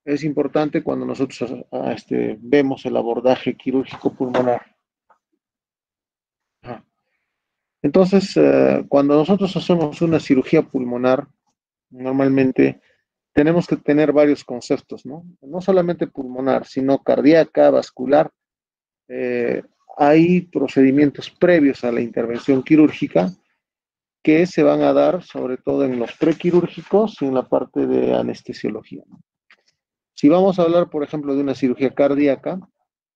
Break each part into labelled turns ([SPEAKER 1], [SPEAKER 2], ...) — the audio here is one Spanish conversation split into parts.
[SPEAKER 1] es importante cuando nosotros vemos el abordaje quirúrgico pulmonar. Ajá. Entonces, cuando nosotros hacemos una cirugía pulmonar, normalmente tenemos que tener varios conceptos, ¿no? No solamente pulmonar, sino cardíaca, vascular. Eh, Hay procedimientos previos a la intervención quirúrgica que se van a dar sobre todo en los prequirúrgicos y en la parte de anestesiología, ¿no? Si vamos a hablar, por ejemplo, de una cirugía cardíaca,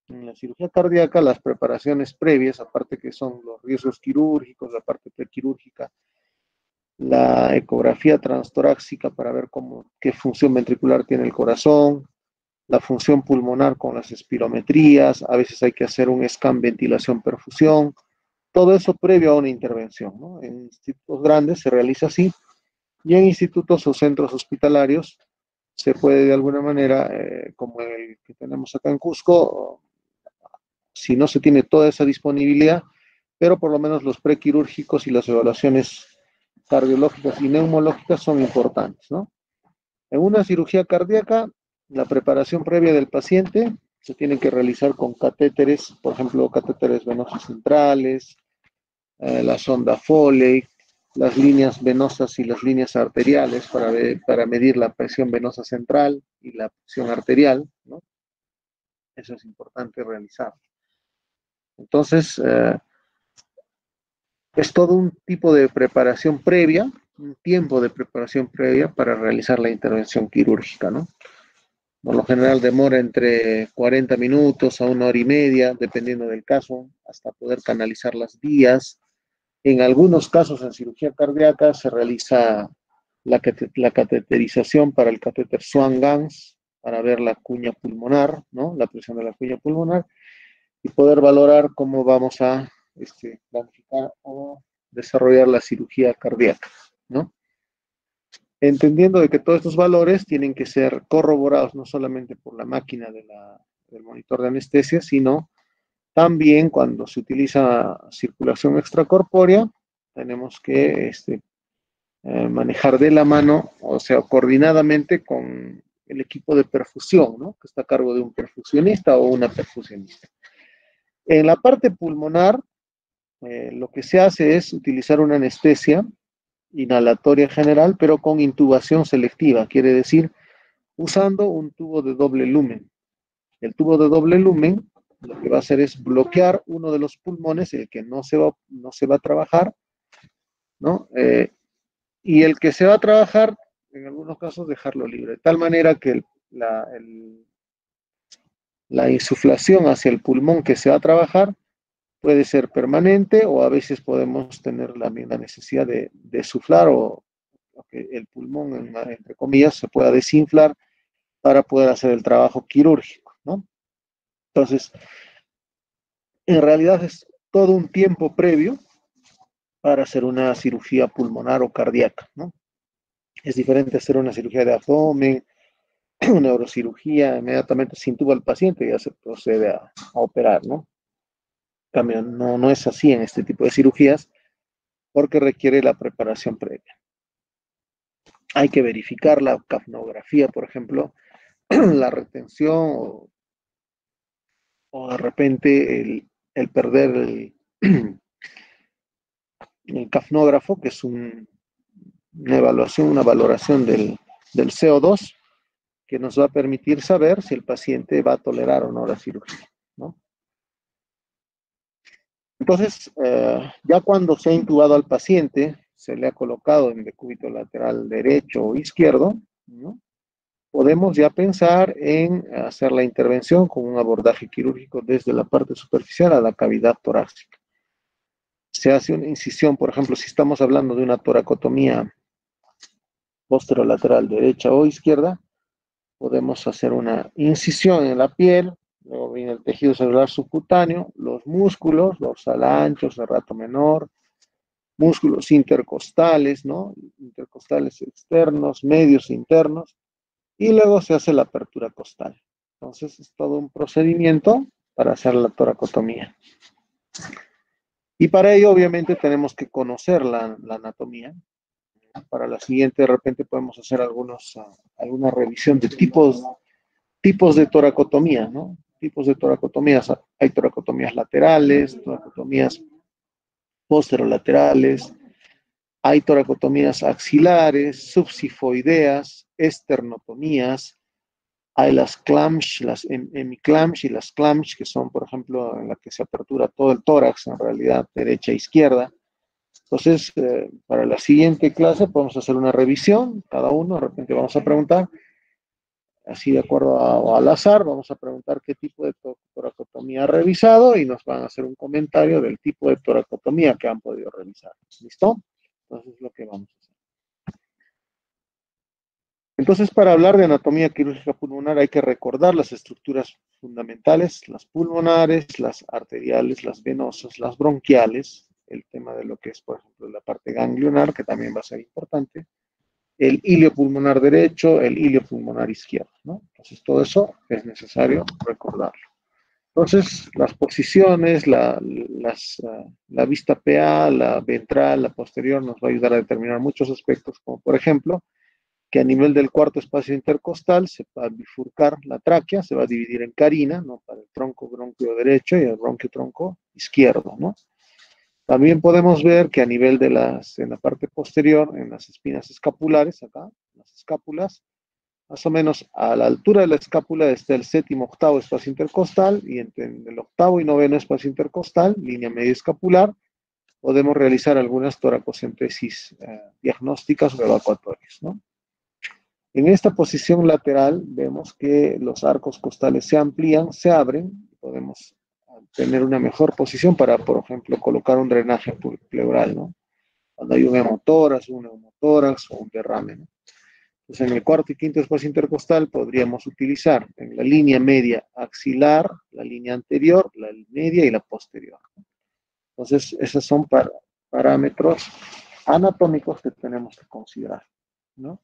[SPEAKER 1] en la cirugía cardíaca las preparaciones previas, aparte que son los riesgos quirúrgicos, la parte prequirúrgica, la ecografía transtorácica para ver qué función ventricular tiene el corazón, la función pulmonar con las espirometrías, a veces hay que hacer un scan ventilación-perfusión, todo eso previo a una intervención, ¿no? En institutos grandes se realiza así, y en institutos o centros hospitalarios se puede de alguna manera, como el que tenemos acá en Cusco, si no se tiene toda esa disponibilidad, pero por lo menos los prequirúrgicos y las evaluaciones cardiológicas y neumológicas son importantes, ¿no? En una cirugía cardíaca, la preparación previa del paciente se tiene que realizar con catéteres, por ejemplo, catéteres venosos centrales, la sonda Foley, las líneas venosas y las líneas arteriales para medir la presión venosa central y la presión arterial, ¿no? Eso es importante realizar. Entonces, es todo un tipo de preparación previa, un tiempo de preparación previa para realizar la intervención quirúrgica, ¿no? Por lo general demora entre 40 minutos a 1 hora y media, dependiendo del caso, hasta poder canalizar las vías. En algunos casos en cirugía cardíaca se realiza la cateterización para el catéter Swan-Ganz para ver la cuña pulmonar, ¿no? La presión de la cuña pulmonar y poder valorar cómo vamos a planificar o desarrollar la cirugía cardíaca, ¿no? Entendiendo de que todos estos valores tienen que ser corroborados no solamente por la máquina del monitor de anestesia, sino también cuando se utiliza circulación extracorpórea, tenemos que manejar de la mano, o sea, coordinadamente con el equipo de perfusión, ¿no? Que está a cargo de un perfusionista o una perfusionista. En la parte pulmonar, lo que se hace es utilizar una anestesia inhalatoria general, pero con intubación selectiva, quiere decir, usando un tubo de doble lumen. El tubo de doble lumen lo que va a hacer es bloquear uno de los pulmones, el que no se va a trabajar, ¿no? Y el que se va a trabajar, en algunos casos, dejarlo libre, de tal manera que la insuflación hacia el pulmón que se va a trabajar puede ser permanente o a veces podemos tener la necesidad de suflar o que el pulmón, entre comillas, se pueda desinflar para poder hacer el trabajo quirúrgico, ¿no? Entonces, en realidad es todo un tiempo previo para hacer una cirugía pulmonar o cardíaca, ¿no? Es diferente hacer una cirugía de abdomen, una neurocirugía, inmediatamente se intuba al paciente y ya se procede a operar, ¿no? En cambio, no es así en este tipo de cirugías porque requiere la preparación previa. Hay que verificar la capnografía, por ejemplo, la retención o de repente el perder el capnógrafo, que es una evaluación, una valoración del CO2, que nos va a permitir saber si el paciente va a tolerar o no la cirugía, ¿no? Entonces, ya cuando se ha intubado al paciente, se le ha colocado en decúbito lateral derecho o izquierdo, ¿no? Podemos ya pensar en hacer la intervención con un abordaje quirúrgico desde la parte superficial a la cavidad torácica. Se hace una incisión, por ejemplo, si estamos hablando de una toracotomía posterolateral derecha o izquierda, podemos hacer una incisión en la piel, luego viene el tejido celular subcutáneo, los músculos, dorsal ancho, serrato menor, músculos intercostales, ¿no? Intercostales externos, medios internos, y luego se hace la apertura costal. Entonces es todo un procedimiento para hacer la toracotomía. Y para ello obviamente tenemos que conocer la anatomía. Para la siguiente de repente podemos hacer alguna revisión de tipos Tipos de toracotomía, ¿no? Tipos de toracotomías. Hay toracotomías laterales, toracotomías posterolaterales, hay toracotomías axilares, subsifoideas, esternotomías, hay las clamsh, las hemiclamsh y las clamsh, que son, por ejemplo, en la que se apertura todo el tórax, en realidad, derecha e izquierda. Entonces, para la siguiente clase podemos hacer una revisión, cada uno, de repente vamos a preguntar, así de acuerdo al azar, vamos a preguntar qué tipo de toracotomía ha revisado y nos van a hacer un comentario del tipo de toracotomía que han podido realizar. ¿Listo? Entonces, es lo que vamos a hacer. Entonces, para hablar de anatomía quirúrgica pulmonar hay que recordar las estructuras fundamentales, las pulmonares, las arteriales, las venosas, las bronquiales, el tema de lo que es, por ejemplo, la parte ganglionar, que también va a ser importante, el ilio pulmonar derecho, el ilio pulmonar izquierdo, ¿no? Entonces, todo eso es necesario recordarlo. Entonces, las posiciones, la vista PA, la ventral, la posterior, nos va a ayudar a determinar muchos aspectos, como por ejemplo, que a nivel del cuarto espacio intercostal se va a bifurcar la tráquea, se va a dividir en carina, ¿no? Para el tronco bronquio derecho y el bronquio tronco izquierdo, ¿no? También podemos ver que a nivel de en la parte posterior, en las espinas escapulares, acá, las escápulas, más o menos a la altura de la escápula está el séptimo, octavo espacio intercostal, y entre el octavo y noveno espacio intercostal, línea media escapular, podemos realizar algunas toracocentesis diagnósticas o evacuatorias, ¿no? En esta posición lateral vemos que los arcos costales se amplían, se abren, podemos tener una mejor posición para, por ejemplo, colocar un drenaje pleural, ¿no? Cuando hay un hemotórax, un neumotórax o un derrame, ¿no? Entonces, en el cuarto y quinto espacio intercostal podríamos utilizar en la línea media axilar, la línea anterior, la media y la posterior. Entonces, esos son parámetros anatómicos que tenemos que considerar, ¿no?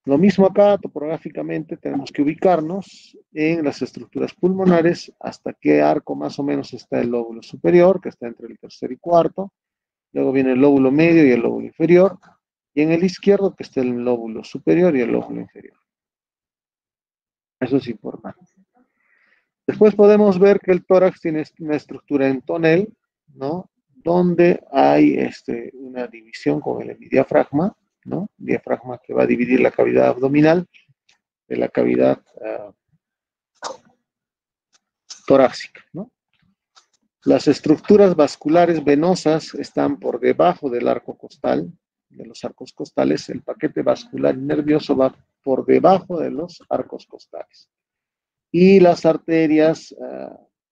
[SPEAKER 1] Lo mismo acá, topográficamente, tenemos que ubicarnos en las estructuras pulmonares, hasta qué arco más o menos está el lóbulo superior, que está entre el tercer y cuarto. Luego viene el lóbulo medio y el lóbulo inferior. Y en el izquierdo, que está el lóbulo superior y el lóbulo inferior. Eso es importante. Después podemos ver que el tórax tiene una estructura en tonel, ¿no? Donde hay una división con el diafragma, ¿no? Diafragma que va a dividir la cavidad abdominal de la cavidad torácica, ¿no? Las estructuras vasculares venosas están por debajo del arco costal, de los arcos costales. El paquete vascular y nervioso va por debajo de los arcos costales. Y las arterias,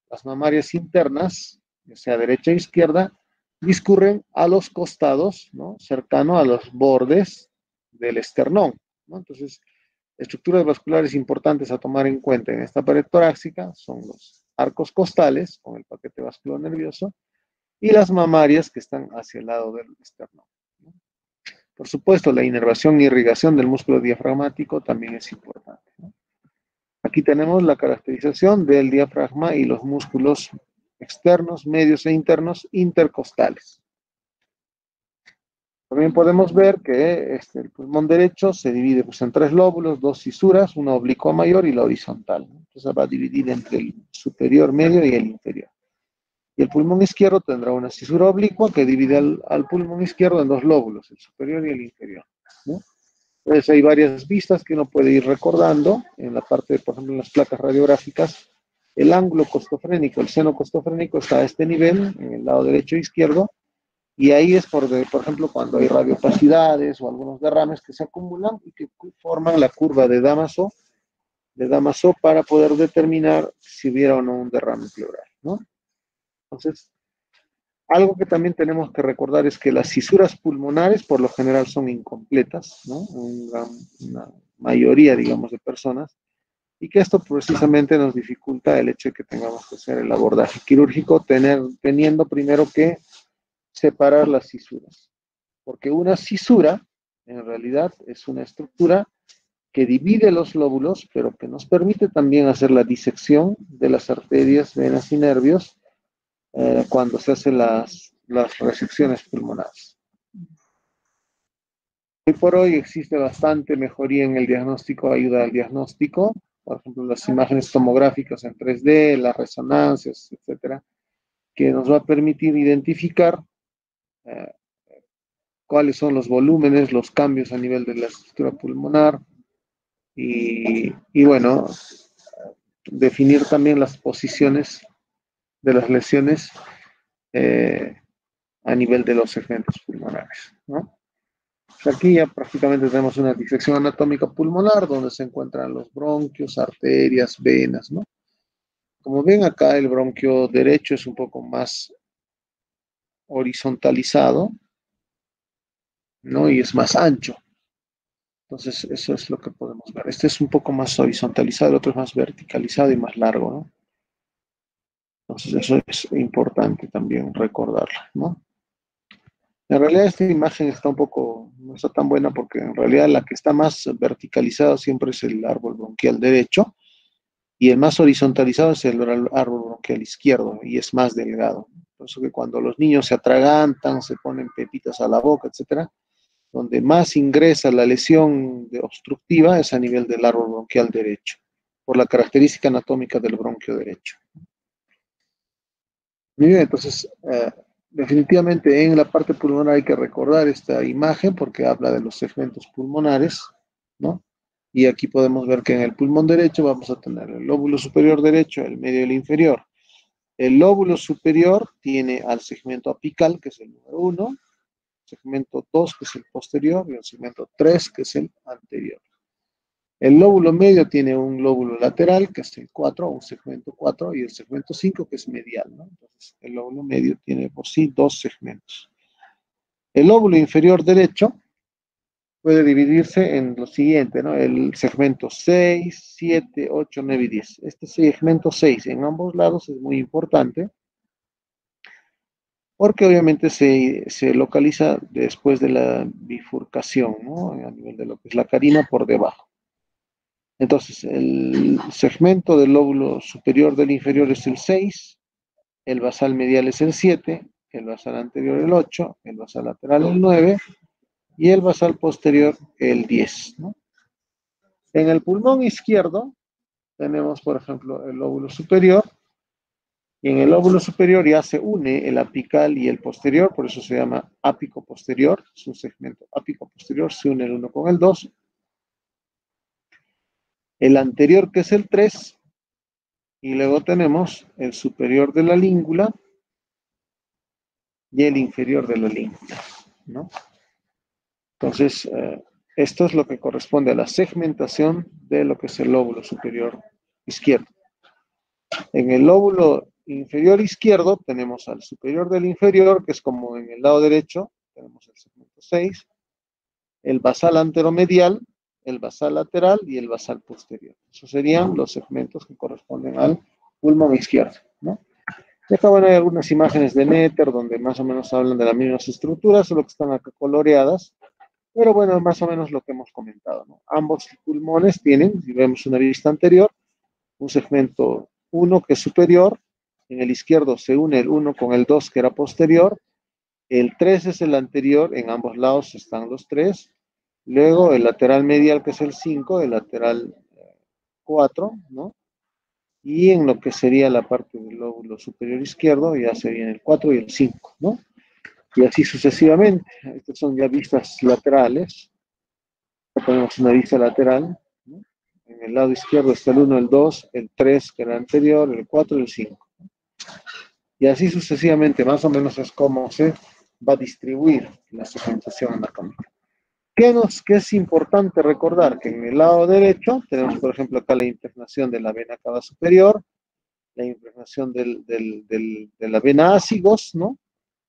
[SPEAKER 1] las mamarias internas, ya sea derecha e izquierda, discurren a los costados, ¿no? Cercano a los bordes del esternón, ¿no? Entonces, estructuras vasculares importantes a tomar en cuenta en esta pared torácica son los arcos costales, con el paquete vascular nervioso, y las mamarias que están hacia el lado del esternón, ¿no? Por supuesto, la inervación y irrigación del músculo diafragmático también es importante, ¿no? Aquí tenemos la caracterización del diafragma y los músculos externos, medios e internos intercostales. También podemos ver que el pulmón derecho se divide pues, en tres lóbulos, dos fisuras, una oblicua mayor y la horizontal, ¿no? Entonces va a dividir entre el superior, medio y el inferior. Y el pulmón izquierdo tendrá una fisura oblicua que divide al pulmón izquierdo en dos lóbulos, el superior y el inferior, ¿no? Entonces hay varias vistas que uno puede ir recordando en la parte, por ejemplo, en las placas radiográficas. El ángulo costofrénico, el seno costofrénico está a este nivel, en el lado derecho e izquierdo, y ahí es por ejemplo, cuando hay radiopacidades o algunos derrames que se acumulan y que forman la curva de Damaso para poder determinar si hubiera o no un derrame pleural, ¿no? Entonces, algo que también tenemos que recordar es que las fisuras pulmonares por lo general son incompletas, ¿no? Una mayoría, digamos, de personas, y que esto precisamente nos dificulta el hecho de que tengamos que hacer el abordaje quirúrgico, teniendo primero que separar las fisuras, porque una fisura en realidad es una estructura que divide los lóbulos, pero que nos permite también hacer la disección de las arterias, venas y nervios cuando se hacen las resecciones pulmonares. Hoy por hoy existe bastante mejoría en el diagnóstico, ayuda al diagnóstico, por ejemplo, las imágenes tomográficas en 3D, las resonancias, etcétera, que nos va a permitir identificar eh, cuáles son los volúmenes, los cambios a nivel de la estructura pulmonar y bueno, definir también las posiciones de las lesiones eh, a nivel de los segmentos pulmonares, ¿no? Aquí ya prácticamente tenemos una disección anatómica pulmonar donde se encuentran los bronquios, arterias, venas, ¿no? Como ven acá, el bronquio derecho es un poco más horizontalizado, ¿no? Y es más ancho. Entonces, eso es lo que podemos ver. Este es un poco más horizontalizado, el otro es más verticalizado y más largo, ¿no? Entonces, eso es importante también recordarlo, ¿no? En realidad esta imagen está un poco, no está tan buena porque en realidad la que está más verticalizada siempre es el árbol bronquial derecho y el más horizontalizado es el árbol bronquial izquierdo y es más delgado. Por eso que cuando los niños se atragantan, se ponen pepitas a la boca, etcétera, donde más ingresa la lesión obstructiva es a nivel del árbol bronquial derecho, por la característica anatómica del bronquio derecho. Muy bien, entonces, definitivamente en la parte pulmonar hay que recordar esta imagen porque habla de los segmentos pulmonares, ¿no? Y aquí podemos ver que en el pulmón derecho vamos a tener el lóbulo superior derecho, el medio y el inferior. El lóbulo superior tiene al segmento apical, que es el número 1, segmento 2, que es el posterior, y el segmento 3, que es el anterior. El lóbulo medio tiene un lóbulo lateral, que es el 4, un segmento 4, y el segmento 5, que es medial, ¿no? Entonces, el lóbulo medio tiene por sí dos segmentos. El lóbulo inferior derecho puede dividirse en lo siguiente, ¿no? El segmento 6, 7, 8, 9 y 10. Este segmento 6 en ambos lados es muy importante porque obviamente se localiza después de la bifurcación, ¿no? A nivel de lo que es la carina por debajo. Entonces, el segmento del lóbulo superior del inferior es el 6, el basal medial es el 7, el basal anterior el 8, el basal lateral el 9 y el basal posterior el 10, ¿no? En el pulmón izquierdo tenemos, por ejemplo, el lóbulo superior, y en el lóbulo superior ya se une el apical y el posterior, por eso se llama ápico posterior, es un segmento ápico posterior, se une el 1 con el 2. El anterior, que es el 3, y luego tenemos el superior de la língula y el inferior de la língula, ¿no? Entonces, esto es lo que corresponde a la segmentación de lo que es el lóbulo superior izquierdo. En el lóbulo inferior izquierdo tenemos al superior del inferior, que es como en el lado derecho, tenemos el segmento 6, el basal anteromedial, el basal lateral y el basal posterior. Esos serían los segmentos que corresponden al pulmón izquierdo, ¿no? Y acá, bueno, hay algunas imágenes de Netter donde más o menos hablan de las mismas estructuras, solo que están acá coloreadas, pero bueno, más o menos lo que hemos comentado, ¿no? Ambos pulmones tienen, si vemos una vista anterior, un segmento 1 que es superior, en el izquierdo se une el 1 con el 2 que era posterior, el 3 es el anterior, en ambos lados están los 3, luego el lateral medial que es el 5, el lateral 4, ¿no? Y en lo que sería la parte del lóbulo superior izquierdo ya serían el 4 y el 5, ¿no? Y así sucesivamente. Estas son ya vistas laterales. Tenemos una vista lateral, ¿no? En el lado izquierdo está el 1, el 2, el 3 que era el anterior, el 4 y el 5. Y así sucesivamente, más o menos es como se va a distribuir la segmentación anatómica. ¿Qué es importante recordar? Que en el lado derecho tenemos, por ejemplo, acá la impregnación de la vena cava superior, la impregnación de la vena ácigos, ¿no?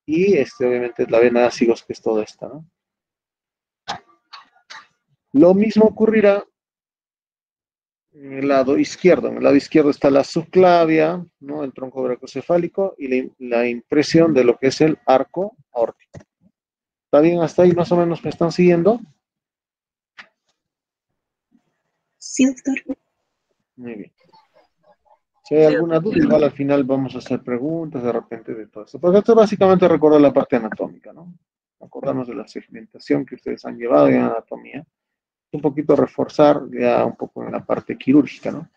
[SPEAKER 1] Y obviamente la vena ácigos, que es toda esta, ¿no? Lo mismo ocurrirá en el lado izquierdo. En el lado izquierdo está la subclavia, ¿no? El tronco brachocefálico y la impresión de lo que es el arco aórtico. ¿Está bien hasta ahí? Más o menos me están siguiendo.
[SPEAKER 2] Sí, doctor.
[SPEAKER 1] Muy bien. Si hay alguna duda, igual al final vamos a hacer preguntas de repente de todo esto. Porque esto es básicamente recordar la parte anatómica, ¿no? Acordarnos de la segmentación que ustedes han llevado en anatomía. un poquito reforzar ya un poco en la parte quirúrgica, ¿no?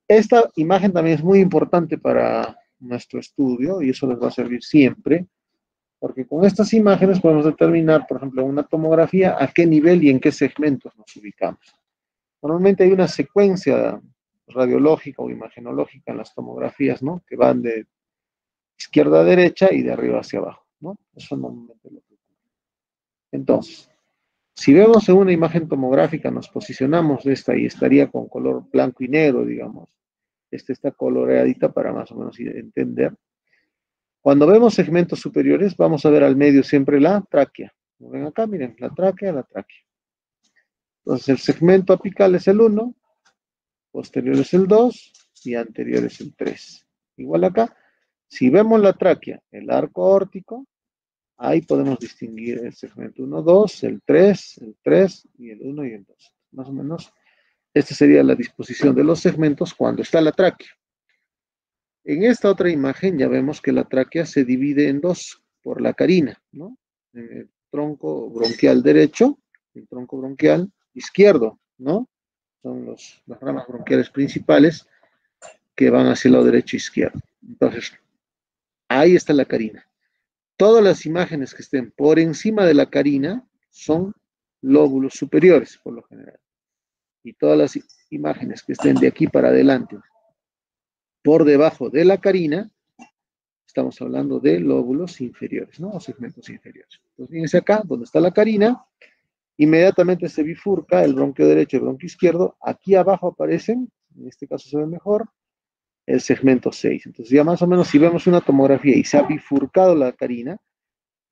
[SPEAKER 1] Esta imagen también es muy importante para nuestro estudio y eso les va a servir siempre, porque con estas imágenes podemos determinar, por ejemplo, en una tomografía, a qué nivel y en qué segmentos nos ubicamos. Normalmente hay una secuencia radiológica o imagenológica en las tomografías, ¿no? Que van de izquierda a derecha y de arriba hacia abajo, ¿no? Eso normalmente lo que ocurre. Entonces, si vemos en una imagen tomográfica, nos posicionamos de esta y estaría con color blanco y negro, digamos. Esta está coloreadita para más o menos entender. Cuando vemos segmentos superiores, vamos a ver al medio siempre la tráquea. Como ven acá, miren, la tráquea, la tráquea. Entonces, el segmento apical es el 1, posterior es el 2 y anterior es el 3. Igual acá, si vemos la tráquea, el arco aórtico, ahí podemos distinguir el segmento 1, 2, el 3 y el 1 y el 2. Más o menos, esta sería la disposición de los segmentos cuando está la tráquea. En esta otra imagen ya vemos que la tráquea se divide en dos por la carina, ¿no? En el tronco bronquial derecho, el tronco bronquial izquierdo, ¿no? Son las ramas bronquiales principales que van hacia el lado derecho e izquierdo. Entonces, ahí está la carina. Todas las imágenes que estén por encima de la carina son lóbulos superiores, por lo general. Y todas las imágenes que estén de aquí para adelante, por debajo de la carina, estamos hablando de lóbulos inferiores, ¿no? O segmentos inferiores. Entonces, fíjense acá, donde está la carina, inmediatamente se bifurca el bronquio derecho y el bronquio izquierdo. Aquí abajo aparecen, en este caso se ve mejor, el segmento 6. Entonces, ya más o menos, si vemos una tomografía y se ha bifurcado la carina,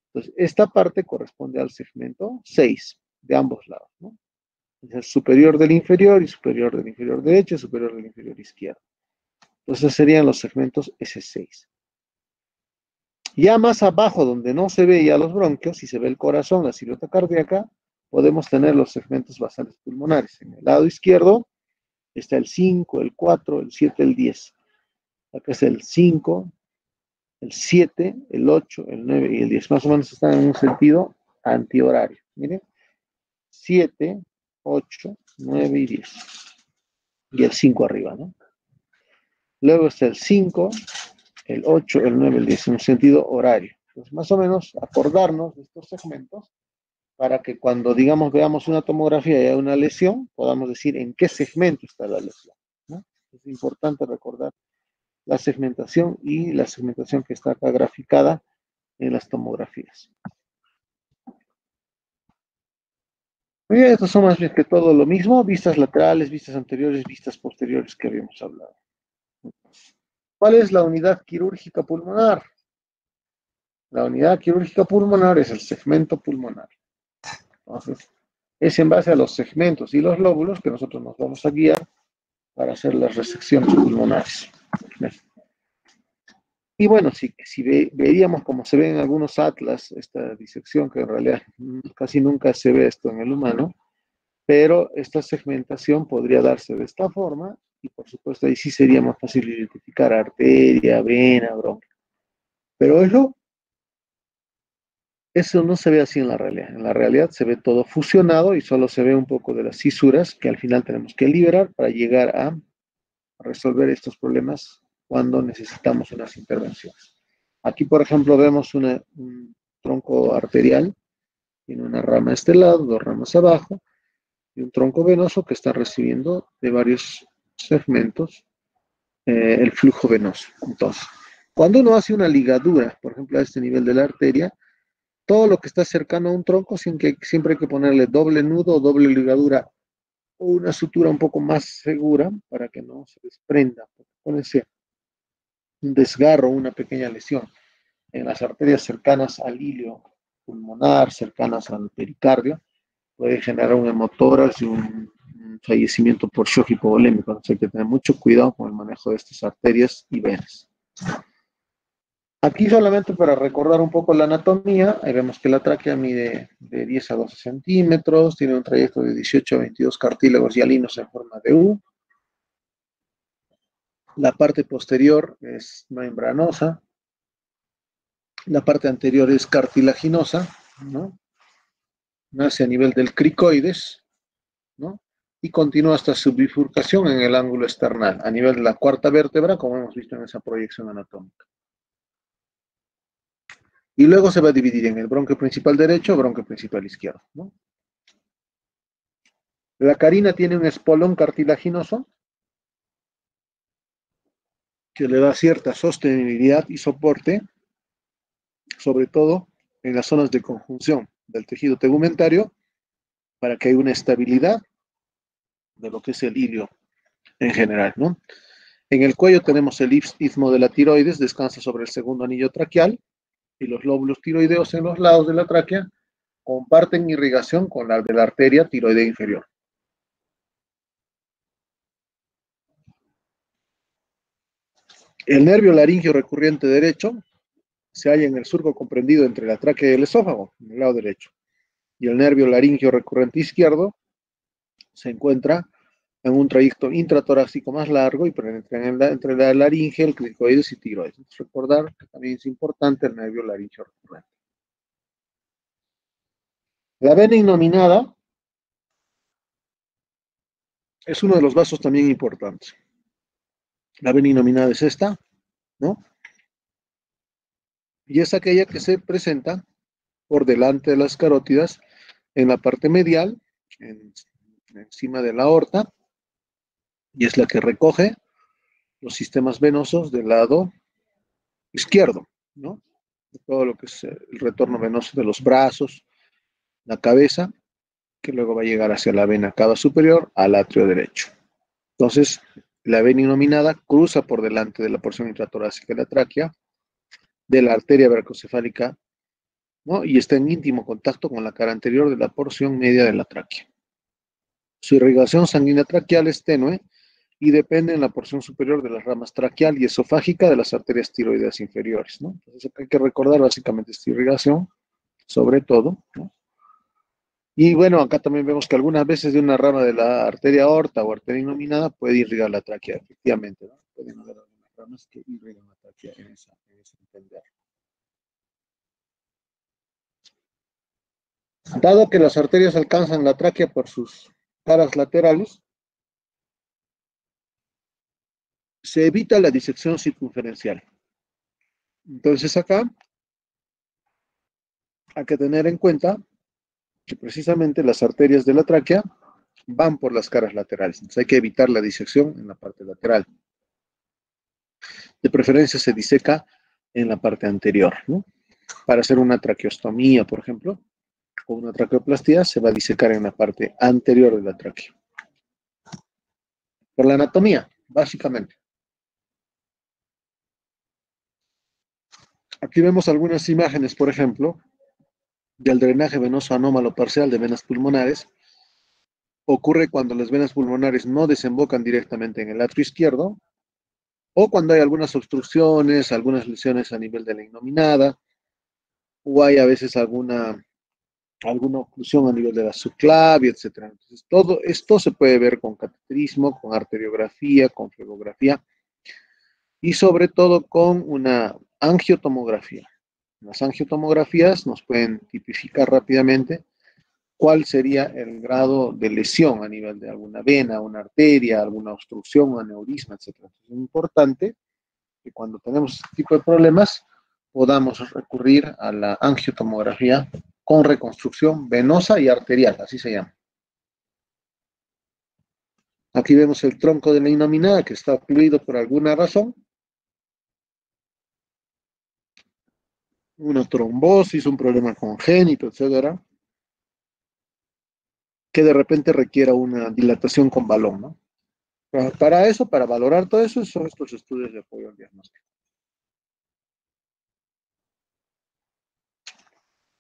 [SPEAKER 1] entonces esta parte corresponde al segmento 6 de ambos lados, ¿no? Es el superior del inferior y superior del inferior derecho y superior del inferior izquierdo. Entonces serían los segmentos S6. Ya más abajo, donde no se ve ya los bronquios y se ve el corazón, la silueta cardíaca, podemos tener los segmentos basales pulmonares. En el lado izquierdo está el 5, el 4, el 7, el 10. Acá es el 5, el 7, el 8, el 9 y el 10. Más o menos están en un sentido antihorario. Miren, 7, 8, 9 y 10. Y el 5 arriba, ¿no? Luego está el 5, el 8, el 9, el 10, en un sentido horario. Entonces, más o menos acordarnos de estos segmentos para que cuando, digamos, veamos una tomografía y hay una lesión, podamos decir en qué segmento está la lesión, ¿no? Es importante recordar la segmentación y la segmentación que está acá graficada en las tomografías. Muy bien, estos son más bien que todo lo mismo, vistas laterales, vistas anteriores, vistas posteriores que habíamos hablado. ¿Cuál es la unidad quirúrgica pulmonar? La unidad quirúrgica pulmonar es el segmento pulmonar. Entonces, es en base a los segmentos y los lóbulos que nosotros nos vamos a guiar para hacer las resecciones pulmonares. Y bueno, si veríamos como se ve en algunos atlas, esta disección, que en realidad casi nunca se ve esto en el humano, pero esta segmentación podría darse de esta forma, y por supuesto ahí sí sería más fácil identificar arteria, vena, bronquio. Pero eso no se ve así en la realidad. En la realidad se ve todo fusionado y solo se ve un poco de las cisuras que al final tenemos que liberar para llegar a resolver estos problemas cuando necesitamos unas intervenciones. Aquí, por ejemplo, vemos un tronco arterial, tiene una rama a este lado, dos ramas abajo, y un tronco venoso que está recibiendo de varios segmentos el flujo venoso. Entonces, cuando uno hace una ligadura, por ejemplo, a este nivel de la arteria, todo lo que está cercano a un tronco siempre hay que ponerle doble nudo o doble ligadura o una sutura un poco más segura para que no se desprenda. Pónganse un desgarro, una pequeña lesión en las arterias cercanas al hilo pulmonar, cercanas al pericardio, puede generar un hemotórax y un fallecimiento por shock hipovolémico. Entonces hay que tener mucho cuidado con el manejo de estas arterias y venas. Aquí solamente para recordar un poco la anatomía, ahí vemos que la tráquea mide de 10 a 12 centímetros, tiene un trayecto de 18 a 22 cartílagos hialinos en forma de U. La parte posterior es membranosa, la parte anterior es cartilaginosa, ¿no? Nace a nivel del cricoides, y continúa hasta su bifurcación en el ángulo esternal, a nivel de la cuarta vértebra, como hemos visto en esa proyección anatómica. Y luego se va a dividir en el bronquio principal derecho, bronquio principal izquierdo, ¿no? La carina tiene un espolón cartilaginoso que le da cierta sostenibilidad y soporte, sobre todo en las zonas de conjunción del tejido tegumentario, para que haya una estabilidad de lo que es el ilio en general, ¿no? En el cuello tenemos el istmo de la tiroides, descansa sobre el segundo anillo traqueal, y los lóbulos tiroideos en los lados de la tráquea comparten irrigación con la de la arteria tiroidea inferior. El nervio laringio recurrente derecho se halla en el surco comprendido entre la tráquea y el esófago, en el lado derecho. Y el nervio laringio recurrente izquierdo se encuentra en un trayecto intratorácico más largo y penetra entre la laringe, el cricoides y tiroides. Entonces, recordar que también es importante el nervio laringio recurrente. La vena innominada es uno de los vasos también importantes. La vena innominada es esta, ¿no? Y es aquella que se presenta por delante de las carótidas en la parte medial, encima de la aorta, y es la que recoge los sistemas venosos del lado izquierdo, ¿no? De todo lo que es el retorno venoso de los brazos, la cabeza, que luego va a llegar hacia la vena cava superior al atrio derecho. Entonces, la vena innominada cruza por delante de la porción intratorácica de la tráquea, de la arteria brachocefálica, ¿no? Y está en íntimo contacto con la cara anterior de la porción media de la tráquea. Su irrigación sanguínea traqueal es tenue y depende en la porción superior de las ramas traqueal y esofágica de las arterias tiroideas inferiores, ¿no? Entonces hay que recordar básicamente esta irrigación, sobre todo, ¿no? Y bueno, acá también vemos que algunas veces de una rama de la arteria aorta o arteria innominada puede irrigar la tráquea, efectivamente, ¿no? Pueden haber algunas ramas que irrigan la tráquea en ese entender. Dado que las arterias alcanzan la tráquea por sus caras laterales, se evita la disección circunferencial. Entonces acá hay que tener en cuenta que precisamente las arterias de la tráquea van por las caras laterales. Entonces hay que evitar la disección en la parte lateral. De preferencia se diseca en la parte anterior, ¿no? Para hacer una traqueostomía, por ejemplo, o una traqueoplastía, se va a disecar en la parte anterior de la tráquea. Por la anatomía, básicamente. Aquí vemos algunas imágenes, por ejemplo, del drenaje venoso anómalo parcial de venas pulmonares. Ocurre cuando las venas pulmonares no desembocan directamente en el atrio izquierdo, o cuando hay algunas obstrucciones, algunas lesiones a nivel de la innominada, o hay a veces alguna oclusión a nivel de la subclavia, etc. Entonces, todo esto se puede ver con cateterismo, con arteriografía, con flebografía y sobre todo con una angiotomografía. Las angiotomografías nos pueden tipificar rápidamente cuál sería el grado de lesión a nivel de alguna vena, una arteria, alguna obstrucción, un aneurisma, etc. Es importante que cuando tenemos este tipo de problemas podamos recurrir a la angiotomografía con reconstrucción venosa y arterial, así se llama. Aquí vemos el tronco de la innominada que está ocluido por alguna razón. Una trombosis, un problema congénito, etcétera, que de repente requiera una dilatación con balón, ¿no? Para eso, para valorar todo eso, son estos estudios de apoyo al diagnóstico.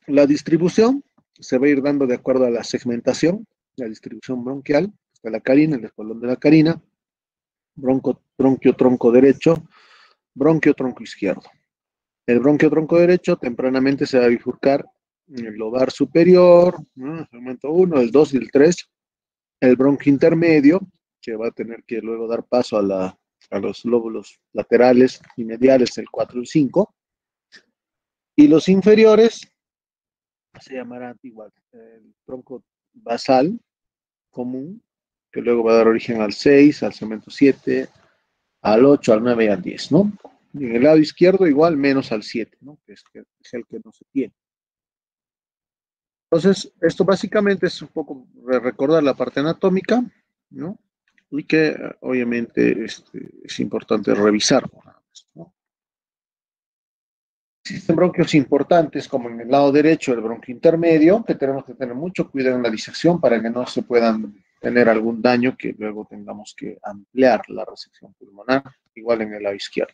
[SPEAKER 1] La distribución se va a ir dando de acuerdo a la segmentación, la distribución bronquial, está la carina, el espolón de la carina, bronquio tronco derecho, bronquio tronco izquierdo. El bronquio tronco derecho tempranamente se va a bifurcar en el lobar superior, ¿no? Segmento 1, el 2 y el 3. El bronquio intermedio, que va a tener que luego dar paso a los lóbulos laterales y mediales, el 4 y el 5. Y los inferiores se llamarán igual el tronco basal común, que luego va a dar origen al 6, al segmento 7, al 8, al 9 y al 10, ¿no? Y en el lado izquierdo igual menos al 7, ¿no? Que es el que no se tiene. Entonces, esto básicamente es un poco recordar la parte anatómica, ¿no? Y que obviamente es importante revisar, ¿no? Existen bronquios importantes, como en el lado derecho, el bronquio intermedio, que tenemos que tener mucho cuidado en la disección para que no se puedan tener algún daño que luego tengamos que ampliar la resección pulmonar, igual en el lado izquierdo.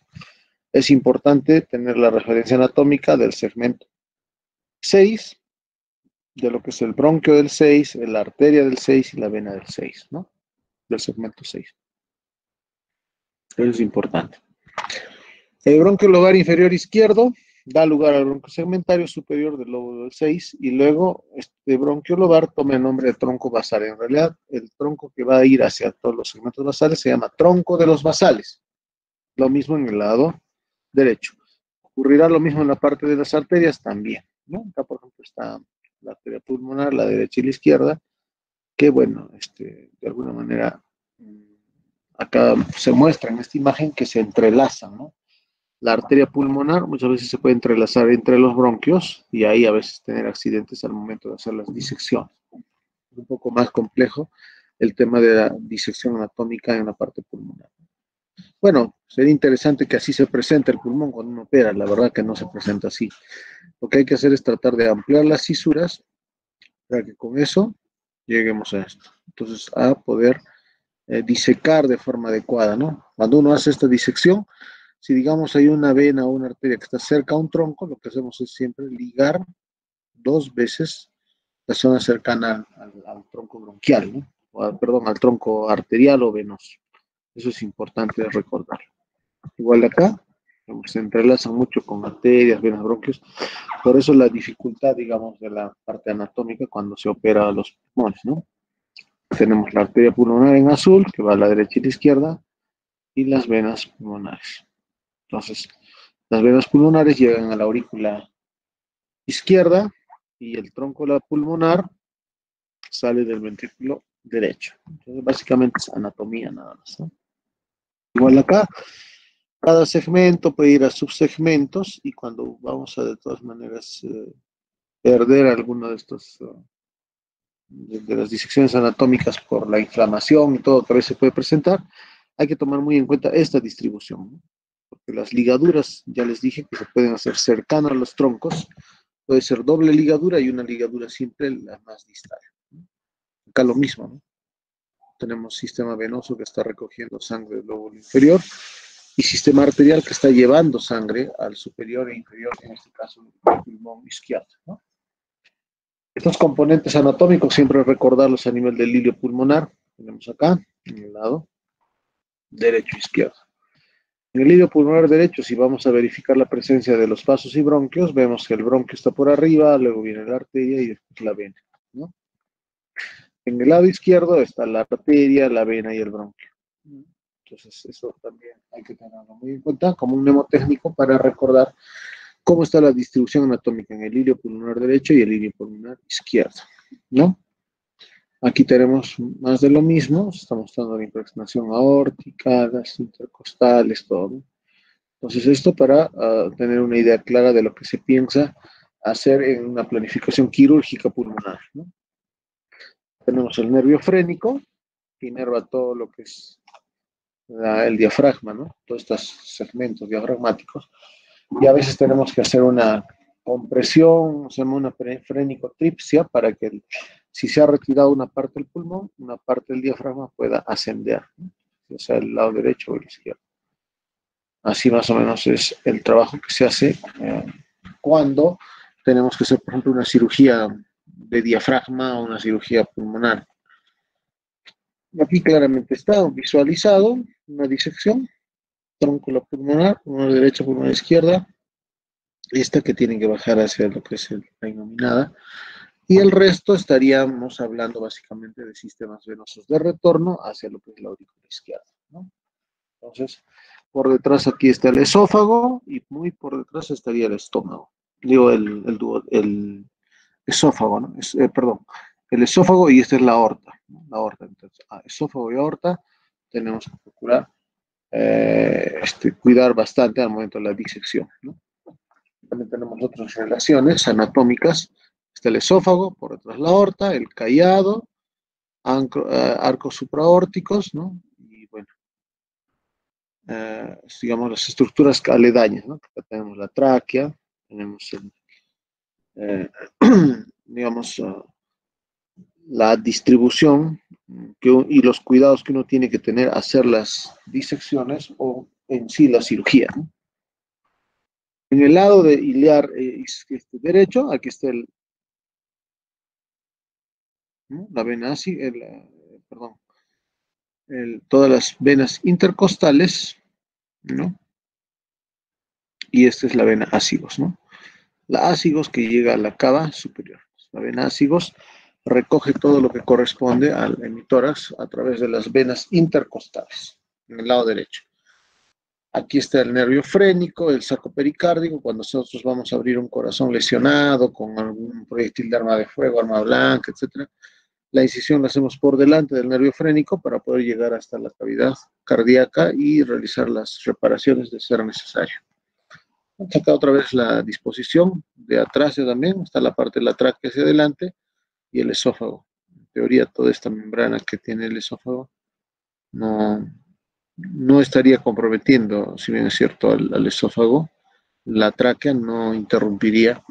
[SPEAKER 1] Es importante tener la referencia anatómica del segmento 6, de lo que es el bronquio del 6, la arteria del 6 y la vena del 6, ¿no? Del segmento 6. Eso es importante. El bronquio lobar inferior izquierdo da lugar al bronquio segmentario superior del lóbulo del 6 y luego este bronquio lobar toma el nombre de tronco basal. En realidad, el tronco que va a ir hacia todos los segmentos basales se llama tronco de los basales. Lo mismo en el lado derecho. Ocurrirá lo mismo en la parte de las arterias también, ¿no? Acá, por ejemplo, está la arteria pulmonar, la derecha y la izquierda, que bueno, de alguna manera acá se muestra en esta imagen que se entrelazan, ¿no? La arteria pulmonar muchas veces se puede entrelazar entre los bronquios y ahí a veces tener accidentes al momento de hacer las disecciones. Es un poco más complejo el tema de la disección anatómica en la parte pulmonar. Bueno, sería interesante que así se presente el pulmón cuando uno opera, la verdad que no se presenta así. Lo que hay que hacer es tratar de ampliar las cisuras para que con eso lleguemos a esto. Entonces, a poder disecar de forma adecuada, ¿no? Cuando uno hace esta disección, si digamos hay una vena o una arteria que está cerca a un tronco, lo que hacemos es siempre ligar 2 veces la zona cercana al tronco bronquial, ¿no? Perdón, al tronco arterial o venoso. Eso es importante recordar. Igual de acá, se entrelazan mucho con arterias, venas, bronquios. Por eso la dificultad, digamos, de la parte anatómica cuando se opera los pulmones, ¿no? Tenemos la arteria pulmonar en azul, que va a la derecha y la izquierda, y las venas pulmonares. Entonces, las venas pulmonares llegan a la aurícula izquierda y el tronco de la pulmonar sale del ventrículo derecho. Entonces, básicamente es anatomía nada más, ¿no? Igual acá, cada segmento puede ir a subsegmentos y cuando vamos a de todas maneras perder alguno de estos de las disecciones anatómicas por la inflamación y todo que a veces se puede presentar, hay que tomar muy en cuenta esta distribución, ¿no? Porque las ligaduras, ya les dije que se pueden hacer cercanas a los troncos, puede ser doble ligadura y una ligadura simple, la más distal, ¿no? Acá lo mismo, ¿no? Tenemos sistema venoso que está recogiendo sangre del lóbulo inferior y sistema arterial que está llevando sangre al superior e inferior, en este caso el pulmón izquierdo, ¿no? Estos componentes anatómicos siempre recordarlos a nivel del hilio pulmonar. Tenemos acá, en el lado derecho e izquierdo. En el hilio pulmonar derecho, si vamos a verificar la presencia de los vasos y bronquios, vemos que el bronquio está por arriba, luego viene la arteria y después la vena, ¿no? En el lado izquierdo está la arteria, la vena y el bronquio. Entonces, eso también hay que tenerlo muy en cuenta como un mnemotécnico para recordar cómo está la distribución anatómica en el hilio pulmonar derecho y el hilio pulmonar izquierdo, ¿no? Aquí tenemos más de lo mismo, está mostrando la impregnación aórtica, las intercostales, todo, ¿no? Entonces, esto para tener una idea clara de lo que se piensa hacer en una planificación quirúrgica pulmonar, ¿no? Tenemos el nervio frénico, que inerva todo lo que es el diafragma, ¿no? Todos estos segmentos diafragmáticos. Y a veces tenemos que hacer una compresión, se llama una frenicotripsia, para que si se ha retirado una parte del pulmón, una parte del diafragma pueda ascender, ¿no? O sea, el lado derecho o el izquierdo. Así más o menos es el trabajo que se hace cuando tenemos que hacer, por ejemplo, una cirugía de diafragma o una cirugía pulmonar. Aquí claramente está visualizado una disección, tronco pulmonar, pulmonar derecha, pulmonar izquierda, esta que tiene que bajar hacia lo que es la innominada, y el resto estaríamos hablando básicamente de sistemas venosos de retorno hacia lo que es la aurícula izquierda, ¿no? Entonces, por detrás aquí está el esófago y muy por detrás estaría el estómago. Digo, el esófago, ¿no? Perdón, el esófago y esta es la aorta. ¿no? La aorta. Entonces, esófago y aorta tenemos que procurar cuidar bastante al momento de la disección, ¿no? También tenemos otras relaciones anatómicas. Está el esófago, por detrás la aorta, el callado, arcos supraórticos, ¿no? Y bueno, digamos las estructuras aledañas, ¿no? Acá tenemos la tráquea, tenemos digamos, la distribución y los cuidados que uno tiene que tener hacer las disecciones o en sí la cirugía, ¿no? En el lado de iliar derecho, aquí está ¿no? La vena así, perdón, todas las venas intercostales, ¿no? Y esta es la vena ácigos, ¿no? La ácigos que llega a la cava superior. La vena ácigos recoge todo lo que corresponde al hemitórax a través de las venas intercostales, en el lado derecho. Aquí está el nervio frénico, el saco pericárdico, cuando nosotros vamos a abrir un corazón lesionado con algún proyectil de arma de fuego, arma blanca, etc. La incisión la hacemos por delante del nervio frénico para poder llegar hasta la cavidad cardíaca y realizar las reparaciones de ser necesario. Acá otra vez la disposición de atrás también, está la parte de la tráquea hacia adelante y el esófago. En teoría, toda esta membrana que tiene el esófago no estaría comprometiendo, si bien es cierto, al esófago. La tráquea no interrumpiría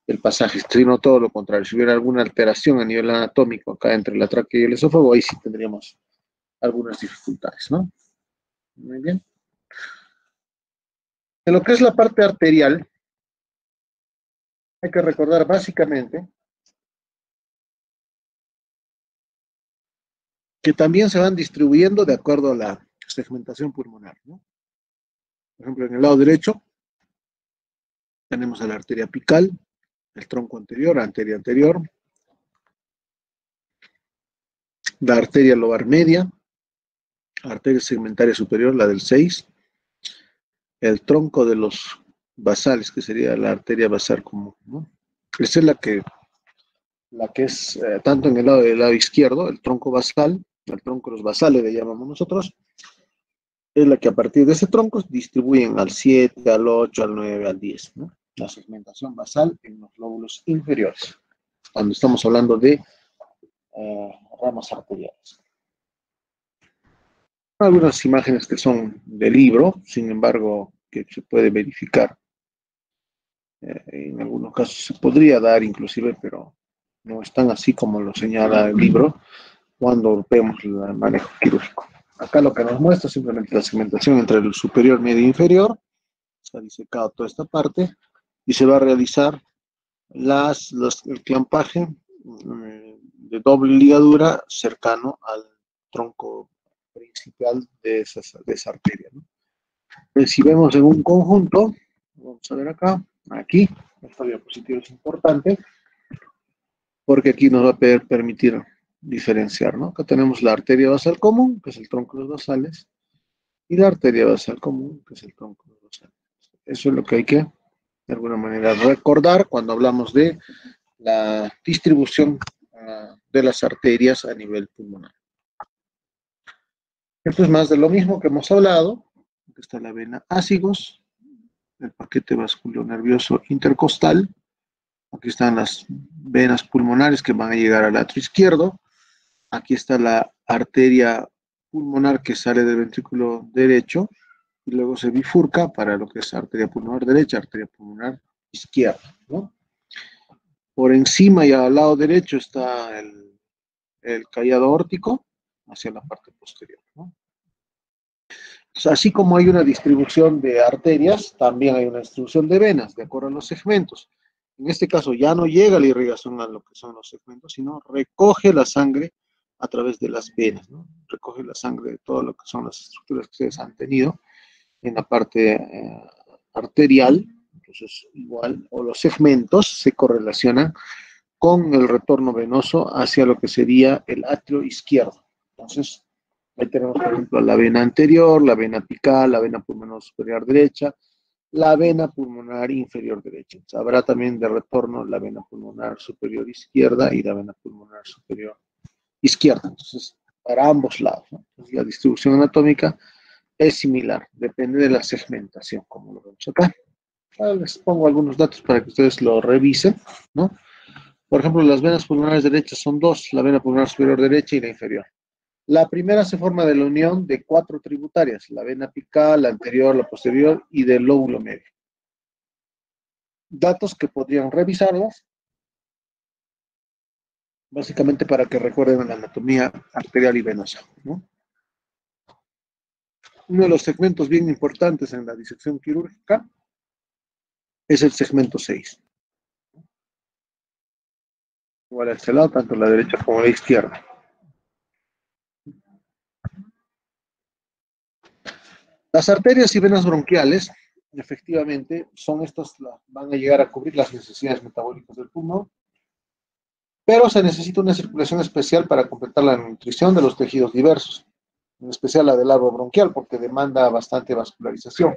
[SPEAKER 1] el pasaje, sino todo lo contrario. Si hubiera alguna alteración a nivel anatómico acá entre la tráquea y el esófago, ahí sí tendríamos algunas dificultades, ¿no? Muy bien. En lo que es la parte arterial, hay que recordar básicamente que también se van distribuyendo de acuerdo a la segmentación pulmonar, ¿no? Por ejemplo, en el lado derecho tenemos a la arteria apical, el tronco anterior, arteria anterior, la arteria lobar media, arteria segmentaria superior, la del 6, el tronco de los basales, que sería la arteria basal común, ¿no? Esa es la que es tanto en el lado izquierdo, el tronco basal, el tronco de los basales le llamamos nosotros, es la que a partir de ese tronco distribuyen al 7, al 8, al 9, al 10, ¿no? La segmentación basal en los lóbulos inferiores, cuando estamos hablando de ramas arteriales. Algunas imágenes que son de libro, sin embargo, que se puede verificar. En algunos casos se podría dar inclusive, pero no es tan así como lo señala el libro cuando vemos el manejo quirúrgico. Acá lo que nos muestra es simplemente la segmentación entre el superior, medio e inferior. Se ha disecado toda esta parte y se va a realizar el clampaje de doble ligadura cercano al tronco principal de esa arteria, ¿no? Si vemos en un conjunto, vamos a ver acá, aquí, esta diapositiva es importante porque aquí nos va a permitir diferenciar, ¿no? Acá tenemos la arteria basal común, que es el tronco de los basales, y la arteria basal común, que es el tronco de los basales. Eso es lo que hay que, de alguna manera, recordar cuando hablamos de la distribución de las arterias a nivel pulmonar. Esto es más de lo mismo que hemos hablado. Aquí está la vena ácigos, el paquete vasculonervioso intercostal. Aquí están las venas pulmonares que van a llegar al atrio izquierdo. Aquí está la arteria pulmonar que sale del ventrículo derecho y luego se bifurca para lo que es arteria pulmonar derecha, arteria pulmonar izquierda, ¿no? Por encima y al lado derecho está el callado aórtico hacia la parte posterior, ¿no? Así como hay una distribución de arterias, también hay una distribución de venas, de acuerdo a los segmentos. En este caso ya no llega la irrigación a lo que son los segmentos, sino recoge la sangre a través de las venas, ¿no? Recoge la sangre de todo lo que son las estructuras que ustedes han tenido en la parte arterial. Entonces, igual, o los segmentos se correlacionan con el retorno venoso hacia lo que sería el atrio izquierdo. Entonces, ahí tenemos, por ejemplo, la vena anterior, la vena apical, la vena pulmonar superior derecha, la vena pulmonar inferior derecha. Habrá también de retorno la vena pulmonar superior izquierda y la vena pulmonar superior izquierda. Entonces, para ambos lados, ¿no? Entonces, la distribución anatómica es similar, depende de la segmentación, como lo vemos acá. Ahora les pongo algunos datos para que ustedes lo revisen, ¿no? Por ejemplo, las venas pulmonares derechas son dos, la vena pulmonar superior derecha y la inferior. La primera se forma de la unión de 4 tributarias, la vena apical, la anterior, la posterior y del lóbulo medio. Datos que podrían revisarlas, básicamente para que recuerden la anatomía arterial y venosa, ¿no? Uno de los segmentos bien importantes en la disección quirúrgica es el segmento 6. Igual a este lado, tanto la derecha como la izquierda. Las arterias y venas bronquiales, efectivamente, son estas, van a llegar a cubrir las necesidades metabólicas del pulmón, pero se necesita una circulación especial para completar la nutrición de los tejidos diversos, en especial la del árbol bronquial, porque demanda bastante vascularización.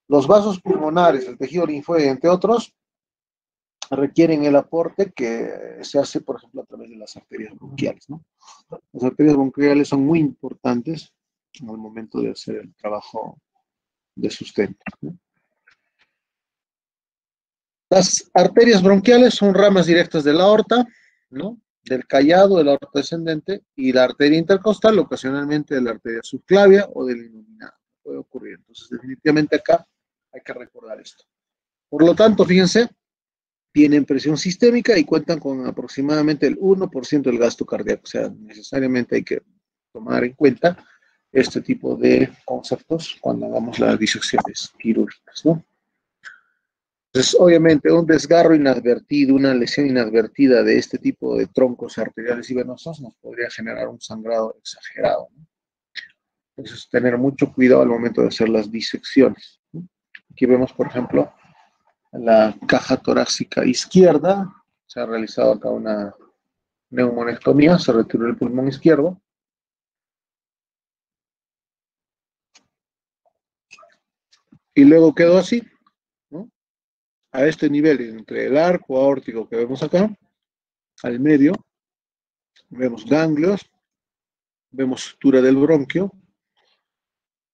[SPEAKER 1] Los vasos pulmonares, el tejido linfóide, entre otros, requieren el aporte que se hace, por ejemplo, a través de las arterias bronquiales, ¿no? Las arterias bronquiales son muy importantes al momento de hacer el trabajo de sustento, ¿no? Las arterias bronquiales son ramas directas de la aorta, ¿no? Del callado, de la aorta descendente, y la arteria intercostal, ocasionalmente de la arteria subclavia o del iluminado. Puede ocurrir. Entonces, definitivamente acá hay que recordar esto. Por lo tanto, fíjense, tienen presión sistémica y cuentan con aproximadamente el 1% del gasto cardíaco. O sea, necesariamente hay que tomar en cuenta este tipo de conceptos cuando hagamos las disecciones quirúrgicas, ¿no? Entonces, obviamente, un desgarro inadvertido, una lesión inadvertida de este tipo de troncos arteriales y venosos nos podría generar un sangrado exagerado, ¿no? Entonces, tener mucho cuidado al momento de hacer las disecciones, ¿no? Aquí vemos, por ejemplo, la caja torácica izquierda. Se ha realizado acá una neumonectomía, se retiró el pulmón izquierdo. Y luego quedó así, ¿no? A este nivel, entre el arco aórtico que vemos acá, al medio, vemos ganglios, vemos sutura del bronquio,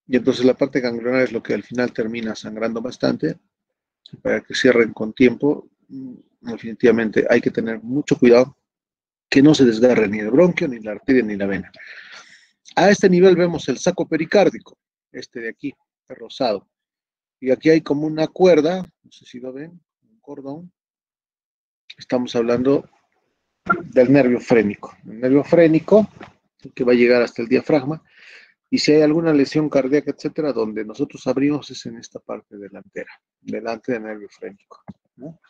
[SPEAKER 1] y entonces la parte ganglionar es lo que al final termina sangrando bastante. Para que cierren con tiempo, definitivamente hay que tener mucho cuidado que no se desgarre ni el bronquio, ni la arteria, ni la vena. A este nivel vemos el saco pericárdico, este de aquí, el rosado. Y aquí hay como una cuerda, no sé si lo ven, un cordón. Estamos hablando del nervio frénico. El nervio frénico, que va a llegar hasta el diafragma, y si hay alguna lesión cardíaca, etcétera, donde nosotros abrimos es en esta parte delantera, delante del nervio frénico, ¿no?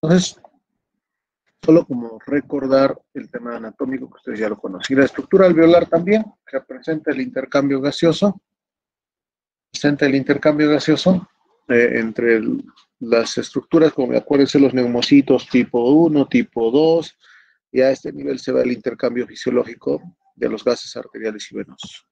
[SPEAKER 1] Entonces, solo como recordar el tema anatómico que ustedes ya lo conocen. Y la estructura alveolar también, que representa el intercambio gaseoso, entre las estructuras, como acuérdense, los neumocitos tipo 1, tipo 2, y a este nivel se va el intercambio fisiológico de los gases arteriales y venosos.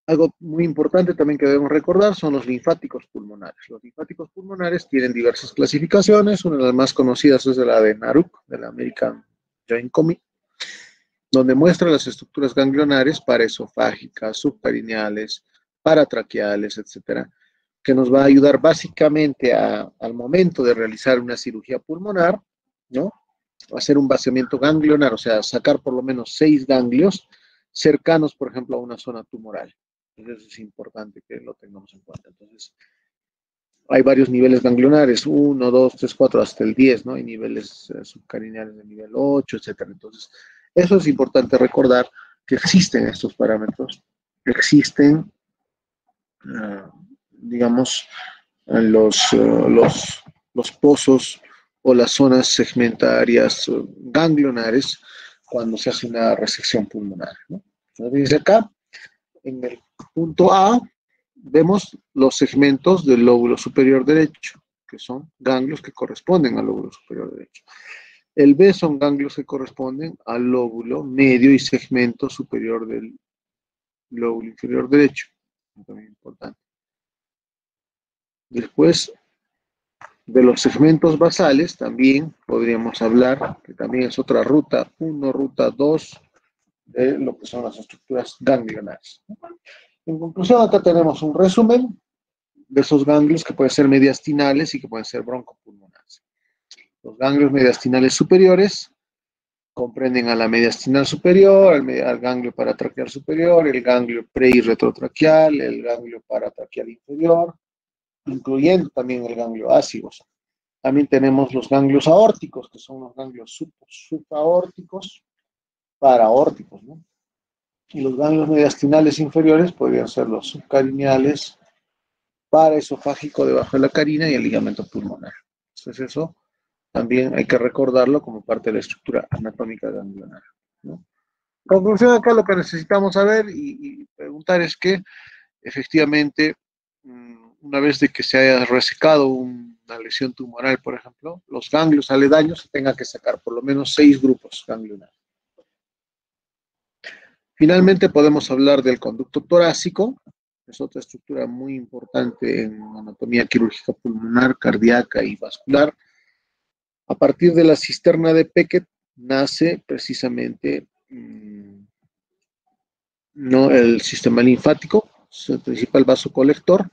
[SPEAKER 1] Algo muy importante también que debemos recordar son los linfáticos pulmonares. Los linfáticos pulmonares tienen diversas clasificaciones. Una de las más conocidas es la de NARUC, de la American Joint Committee, donde muestra las estructuras ganglionares paraesofágicas, subperineales, paratraqueales, etcétera, que nos va a ayudar básicamente al momento de realizar una cirugía pulmonar, ¿no? Hacer un vaciamiento ganglionar, o sea, sacar por lo menos 6 ganglios cercanos, por ejemplo, a una zona tumoral. Entonces es importante que lo tengamos en cuenta. Entonces, hay varios niveles ganglionares, 1, 2, 3, 4, hasta el 10, ¿no? Hay niveles subcarineales de nivel 8, etcétera. Entonces, eso es importante recordar, que existen estos parámetros, existen, digamos, los pozos o las zonas segmentarias ganglionares cuando se hace una resección pulmonar, ¿no? Entonces, acá, en el punto A, vemos los segmentos del lóbulo superior derecho, que son ganglios que corresponden al lóbulo superior derecho. El B son ganglios que corresponden al lóbulo medio y segmento superior del lóbulo inferior derecho. También importante. Después De los segmentos basales también podríamos hablar, que también es otra ruta 1, ruta 2, de lo que son las estructuras ganglionares. En conclusión, acá tenemos un resumen de esos ganglios que pueden ser mediastinales y que pueden ser broncopulmonares. Los ganglios mediastinales superiores comprenden a la mediastinal superior, al ganglio paratraqueal superior, el ganglio pre y retrotraqueal, el ganglio paratraqueal inferior, incluyendo también el ganglio ácido. También tenemos los ganglios aórticos, que son los ganglios supraórticos, paraórticos, ¿no? Y los ganglios mediastinales inferiores podrían ser los subcarineales, paraesofágico debajo de la carina y el ligamento pulmonar. Entonces eso también hay que recordarlo como parte de la estructura anatómica ganglionar, ¿no? Conclusión, acá lo que necesitamos saber y preguntar es que efectivamente una vez de que se haya resecado una lesión tumoral, por ejemplo, los ganglios aledaños se tengan que sacar por lo menos 6 grupos ganglionares. Finalmente podemos hablar del conducto torácico, es otra estructura muy importante en anatomía quirúrgica pulmonar, cardíaca y vascular. A partir de la cisterna de Beckett nace precisamente no el sistema linfático, es el principal vaso colector,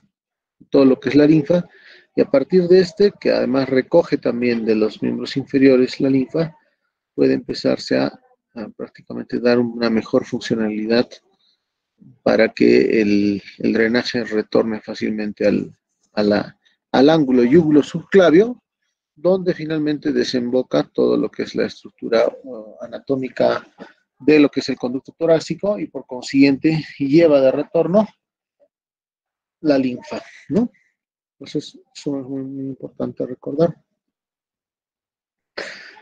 [SPEAKER 1] todo lo que es la linfa, y a partir de este, que además recoge también de los miembros inferiores la linfa, puede empezarse a prácticamente dar una mejor funcionalidad para que el drenaje retorne fácilmente al ángulo yúgulo subclavio, donde finalmente desemboca todo lo que es la estructura anatómica de lo que es el conducto torácico y por consiguiente lleva de retorno la linfa, ¿no? Entonces, eso es muy, muy importante recordar.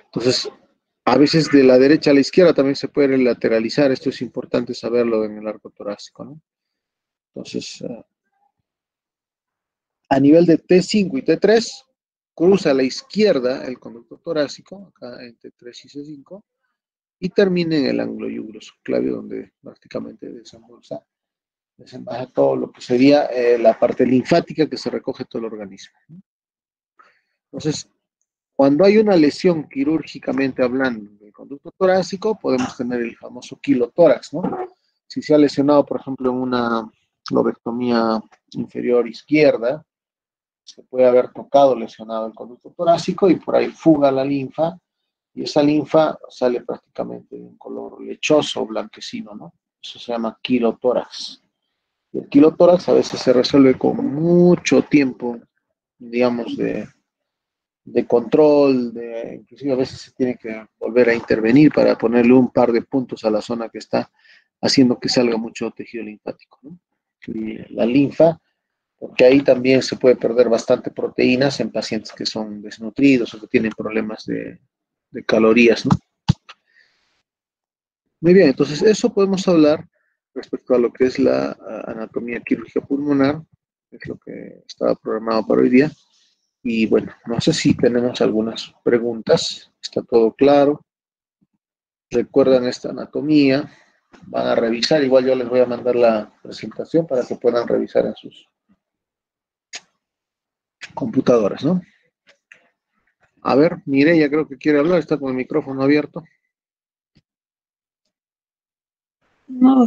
[SPEAKER 1] Entonces, a veces de la derecha a la izquierda también se puede lateralizar. Esto es importante saberlo en el arco torácico, ¿no? Entonces, a nivel de T5 y T3, cruza a la izquierda el conducto torácico, acá en T3 y C5, y termina en el ángulo yuglo subclavio, donde prácticamente desembaja todo lo que sería la parte linfática que se recoge todo el organismo. Entonces, cuando hay una lesión quirúrgicamente hablando del conducto torácico, podemos tener el famoso quilotórax, ¿no? Si se ha lesionado, por ejemplo, en una lobectomía inferior izquierda, se puede haber tocado lesionado el conducto torácico y por ahí fuga la linfa y esa linfa sale prácticamente de un color lechoso o blanquecino, ¿no? Eso se llama quilotórax. Y el quilotórax a veces se resuelve con mucho tiempo, digamos, de control, inclusive a veces se tiene que volver a intervenir para ponerle un par de puntos a la zona que está haciendo que salga mucho tejido linfático, ¿no? Y la linfa, porque ahí también se puede perder bastante proteínas en pacientes que son desnutridos o que tienen problemas de calorías, ¿no? Muy bien, entonces eso podemos hablar respecto a lo que es la anatomía quirúrgica pulmonar, que es lo que estaba programado para hoy día. Y bueno, no sé si tenemos algunas preguntas. ¿Está todo claro? ¿Recuerdan esta anatomía? Van a revisar, igual yo les voy a mandar la presentación para que puedan revisar en sus computadoras, ¿no? A ver, Mireya creo que quiere hablar, está con el micrófono abierto.
[SPEAKER 2] No,